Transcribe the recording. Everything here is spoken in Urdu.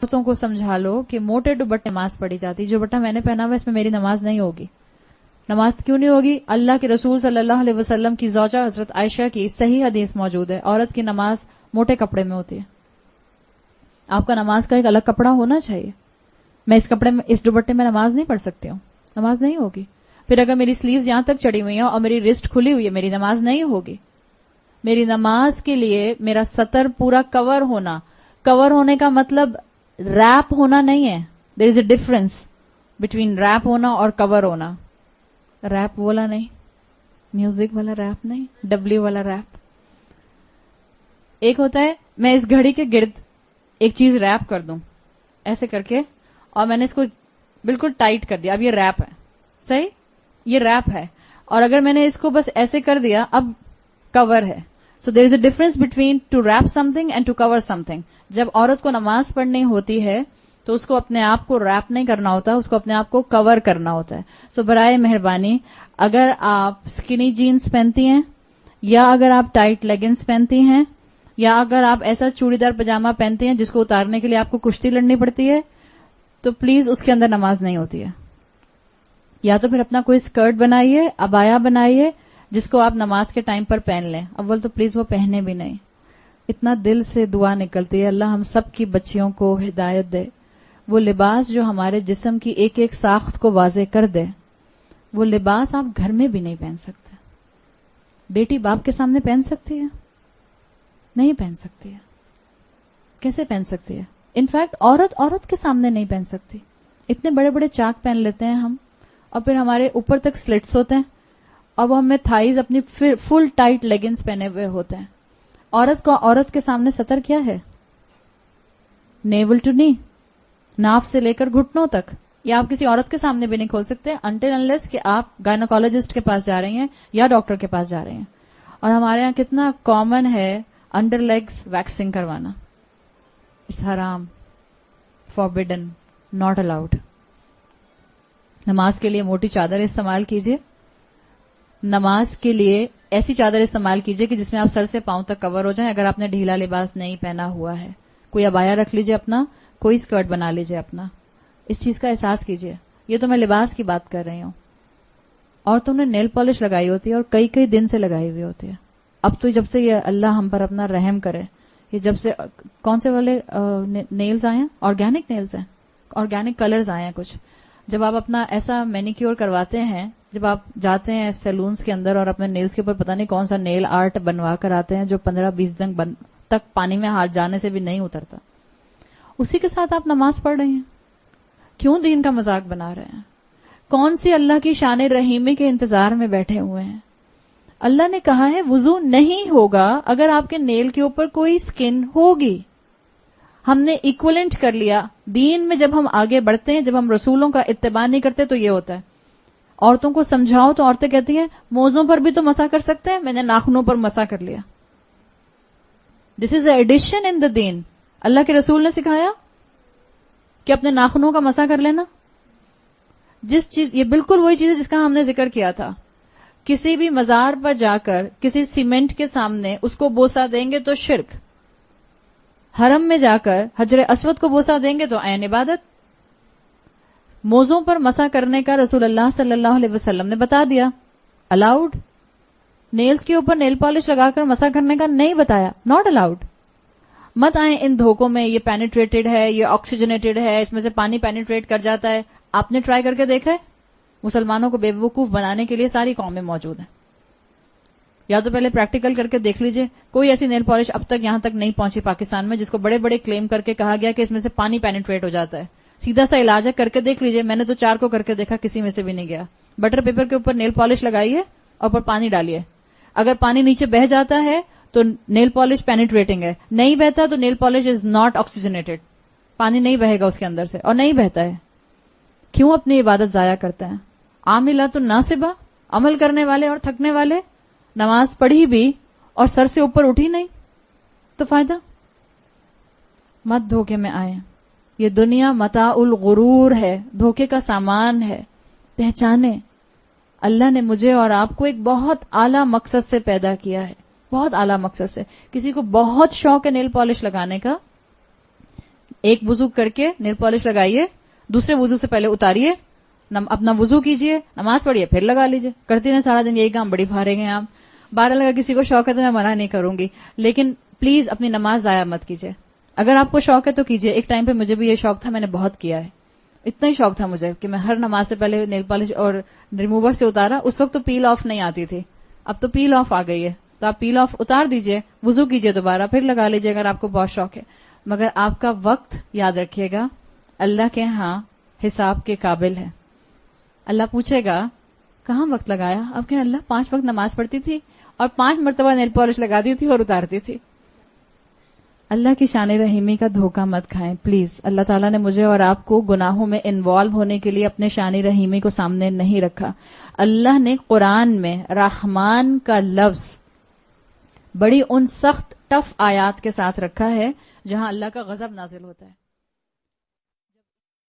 عورتوں کو سمجھا لو کہ موٹے دوپٹے نماز پڑھی جاتی. جو بٹا میں نے پہنا ہوا اس میں میری نماز نہیں ہوگی. نماز کیوں نہیں ہوگی؟ اللہ کے رسول صلی اللہ علیہ وسلم کی زوجہ حضرت عائشہ کی صحیح حدیث موجود ہے، عورت کی نماز موٹے کپڑے میں ہوتی ہے. آپ کا نماز کا ایک الگ کپڑا ہونا چاہیے. میں اس کپڑے میں، اس دوپٹے میں نماز نہیں پڑھ سکتی ہوں، نماز نہیں ہوگی. پھر اگر میری سلیوز یہاں تک چڑھی ہوئی ہیں اور میری رسٹ کھلی ہوئی ہے، میری نماز نہیں ہوگی. میری نماز کے لیے میرا سطر پورا کور ہونا، کور ہونے کا مطلب ریپ ہونا نہیں ہے. دیر is a difference between rape ہونا اور کور ہونا. ریپ والا نہیں، میوزک والا ریپ نہیں، ڈبلیو والا ریپ. ایک ہوتا ہے میں اس گھڑی کے گرد ایک چیز ریپ کر دوں ایسے کر کے، اور میں نے اس کو بالکل ٹائٹ کر دیا، اب یہ ریپ ہے. صحیح، یہ ریپ ہے. اور اگر میں نے اس کو بس ایسے کر دیا، اب کور ہے. So there is a difference between to wrap something and to cover something. جب عورت کو نماز پڑھنی ہوتی ہے تو اس کو اپنے آپ کو ریپ نہیں کرنا ہوتا، اس کو اپنے آپ کو کور کرنا ہوتا ہے. سو برائے مہربانی اگر آپ اسکنی جینز پہنتی ہیں، یا اگر آپ ٹائٹ لیگنز پہنتی ہیں، یا اگر آپ ایسا چوڑی دار پجامہ پہنتی ہیں جس کو اتارنے کے لیے آپ کو کشتی لڑنی پڑتی ہے، تو پلیز اس کے اندر نماز نہیں ہوتی ہے. یا تو پھر اپنا کوئی اسکرٹ بنائیے، عبایا بنائیے جس کو آپ نماز کے ٹائم پر پہن لیں. اول تو پلیز وہ پہنے بھی نہیں. اتنا دل سے دعا نکلتی ہے اللہ ہم سب کی بچیوں کو ہدایت دے. وہ لباس جو ہمارے جسم کی ایک ایک ساخت کو واضح کر دے، وہ لباس آپ گھر میں بھی نہیں پہن سکتے. بیٹی باپ کے سامنے پہن سکتی ہے؟ نہیں پہن سکتی ہے. کیسے پہن سکتی ہے؟ انفیکٹ عورت کے سامنے نہیں پہن سکتی. اتنے بڑے بڑے چاک پہن لیتے ہیں ہم، اور پھر ہمارے اوپر تک سلٹس ہوتے ہیں، اور وہ ہمیں تھائیز اپنی فل ٹائٹ لیگنز پہنے ہوئے ہوتے ہیں. عورت کے سامنے سطر کیا ہے؟ نیول ٹو نی، ناف سے لے کر گھٹنوں تک. یہ آپ کسی عورت کے سامنے بھی نہیں کھول سکتے انٹل انلیس کہ آپ گائنوکالوجسٹ کے پاس جا رہی ہیں یا ڈاکٹر کے پاس جا رہے ہیں. اور ہمارے یہاں کتنا کامن ہے انڈر لیگز ویکسنگ کروانا. اٹس حرام، فاربیڈن، ناٹ الاؤڈ. نماز کے لیے موٹی چادر استعمال کیجیے. نماز کے لیے ایسی چادر استعمال کیجیے کہ جس میں آپ سر سے پاؤں تک کور ہو جائیں. اگر آپ نے ڈھیلا لباس نہیں پہنا ہوا ہے، کوئی عبایا رکھ لیجیے اپنا، کوئی اسکرٹ بنا لیجیے اپنا. اس چیز کا احساس کیجیے. یہ تو میں لباس کی بات کر رہی ہوں. عورتوں نے نیل پالش لگائی ہوتی ہے اور کئی کئی دن سے لگائی ہوئی ہوتی ہے. اب تو جب سے یہ اللہ ہم پر اپنا رحم کرے، یہ جب سے کون سے والے نیلز آئے ہیں، آرگینک نیلز ہیں، آرگینک کلرز آئے ہیں کچھ. جب آپ اپنا ایسا مینیکیور کرواتے ہیں، جب آپ جاتے ہیں سیلونز کے اندر اور اپنے نیلز کے اوپر پتہ نہیں کون سا نیل آرٹ بنوا کر آتے ہیں جو 15-20 دن تک پانی میں ہاتھ جانے سے بھی نہیں اترتا، اسی کے ساتھ آپ نماز پڑھ رہے ہیں. کیوں دین کا مذاق بنا رہے ہیں؟ کون سی اللہ کی شان رحیمی کے انتظار میں بیٹھے ہوئے ہیں؟ اللہ نے کہا ہے وضو نہیں ہوگا اگر آپ کے نیل کے اوپر کوئی سکن ہوگی. ہم نے ایکولنٹ کر لیا. دین میں جب ہم آگے بڑھتے ہیں، جب ہم رسولوں کا اتباع نہیں کرتے تو یہ ہوتا ہے. عورتوں کو سمجھاؤ تو عورتیں کہتی ہیں موزوں پر بھی تو مسح کر سکتے ہیں، میں نے ناخنوں پر مسح کر لیا. دس از اے ایڈیشن ان دا دین. اللہ کے رسول نے سکھایا کہ اپنے ناخنوں کا مسح کر لینا. جس چیز، یہ بالکل وہی چیز ہے جس کا ہم نے ذکر کیا تھا. کسی بھی مزار پر جا کر کسی سیمنٹ کے سامنے اس کو بوسہ دیں گے تو شرک. حرم میں جا کر حجر اسود کو بوسہ دیں گے تو عین عبادت. موزوں پر مسح کرنے کا رسول اللہ صلی اللہ علیہ وسلم نے بتا دیا، الاؤڈ. نیلز کے اوپر نیل پالش لگا کر مسح کرنے کا نہیں بتایا، ناٹ الاؤڈ. مت آئیں ان دھوکوں میں، یہ پینیٹریٹڈ ہے، یہ آکسیجنیٹڈ ہے، اس میں سے پانی پینیٹریٹ کر جاتا ہے. آپ نے ٹرائی کر کے دیکھا ہے؟ مسلمانوں کو بے وقوف بنانے کے لیے ساری قومیں موجود ہیں. یا تو پہلے پریکٹیکل کر کے دیکھ لیجئے. کوئی ایسی نیل پالش اب تک یہاں تک نہیں پہنچی پاکستان میں جس کو بڑے بڑے کلیم کر کے کہا گیا کہ اس میں سے پانی پینیٹریٹ ہو جاتا ہے. سیدھا سا علاج ہے، کر کے دیکھ لیجئے. میں نے تو 4 کو کر کے دیکھا، کسی میں سے بھی نہیں گیا. بٹر پیپر کے اوپر نیل پالش لگائیے اور اوپر پانی ڈالیے. اگر پانی نیچے بہ جاتا ہے تو نیل پالش پینیٹریٹنگ ہے، نہیں بہتا تو nail polish is not oxygenated. پانی نہیں بہے گا اس کے اندر سے، اور نہیں بہتا ہے. کیوں اپنی عبادت ضائع کرتے ہیں؟ عاملات الناصبہ، عمل کرنے والے اور تھکنے والے. نماز پڑھی بھی اور سر سے اوپر اٹھی نہیں تو فائدہ. مت دھوکے میں آئیں. یہ دنیا متاع الغرور ہے، دھوکے کا سامان ہے. پہچانے اللہ نے مجھے اور آپ کو ایک بہت اعلیٰ مقصد سے پیدا کیا ہے، بہت اعلیٰ مقصد سے. کسی کو بہت شوق ہے نیل پالش لگانے کا، ایک وضو کر کے نیل پالش لگائیے, دوسرے وضو سے پہلے اتاریے, اپنا وضو کیجیے, نماز پڑھیے, پھر لگا لیجیے. کرتی رہیں سارا دن یہی کام, بڑی فارغ ہیں آپ. 12 اگر کسی کو شوق ہے تو میں منع نہیں کروں گی, لیکن پلیز اپنی نماز ضائع مت کیجیے. اگر آپ کو شوق ہے تو کیجیے. ایک ٹائم پہ مجھے بھی یہ شوق تھا, میں نے بہت کیا ہے. اتنا ہی شوق تھا مجھے کہ میں ہر نماز سے پہلے نیل پالش اور ریموور سے اتارا. اس وقت تو پیل آف نہیں آتی تھی, اب تو پیل آف آ گئی ہے, تو آپ پیل آف اتار دیجیے, وضو کیجیے دوبارہ, پھر لگا لیجیے اگر آپ کو بہت شوق ہے. مگر آپ کا وقت یاد رکھیے گا اللہ کے ہاں حساب کے قابل ہے. اللہ پوچھے گا کہاں وقت لگایا؟ اب کہ اللہ 5 وقت نماز پڑھتی تھی اور 5 مرتبہ نیل پالش لگاتی تھی اور اتارتی تھی. اللہ کی شان رحیمی کا دھوکہ مت کھائیں پلیز. اللہ تعالیٰ نے مجھے اور آپ کو گناہوں میں انوالو ہونے کے لیے اپنے شان رحیمی کو سامنے نہیں رکھا. اللہ نے قرآن میں رحمان کا لفظ بڑی ان سخت ٹف آیات کے ساتھ رکھا ہے جہاں اللہ کا غضب نازل ہوتا ہے.